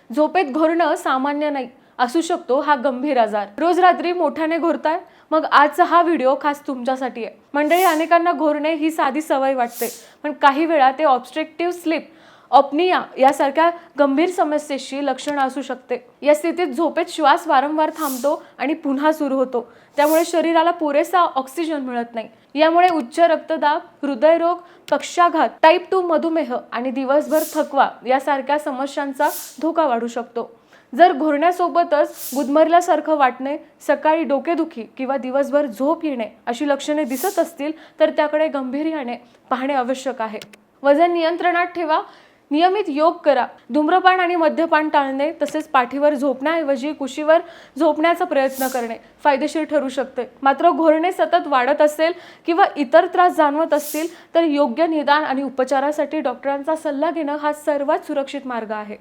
झोपेत घोरणं सामान्य नाही, असू शकतो हा गंभीर आजार। रोज रात्री मोठ्याने घोरताय, मग आजचा हा व्हिडिओ खास तुमच्यासाठी आहे। मंडळी, अनेकांना घोरणे ही साधी सवय वाटते, पण काही वेळा ते ऑब्स्ट्रक्टिव्ह स्लीप ऑप्निया यासारख्या गंभीर समस्येची लक्षणं असू शकते। या स्थितीत झोपेत श्वास वारंवार थांबतो आणि पुन्हा सुरू होतो, त्यामुळे शरीराला पुरेसा ऑक्सिजन मिळत नाही। यामुळे उच्च रक्तदाब, हृदयरोग, पक्षाघात, टाइप 2 मधुमेह आणि दिवसभर थकवा यासारख्या समस्यांचा धोका वाढू शकतो। जर घोरण्यासोबतच गुदमरल्यासारखं वाटणे, सकाळी डोकेदुखी किंवा दिवसभर झोप येणे अशी लक्षणे दिसत असतील तर त्याकडे गांभीर्याने पाहणे आवश्यक आहे। वजन नियंत्रणात ठेवा, नियमित योग करा, धूम्रपान आणि मद्यपान टाळणे, तसेच पाठीवर झोपण्याऐवजी कुशीवर झोपण्याचा प्रयत्न करणे फायदेशीर ठरू शकते। मात्र घोरणे सतत वाढत असेल किंवा इतर त्रास जाणवत असतील तर योग्य निदान आणि उपचारासाठी डॉक्टरांचा सल्ला घेणं हा सर्वात सुरक्षित मार्ग आहे।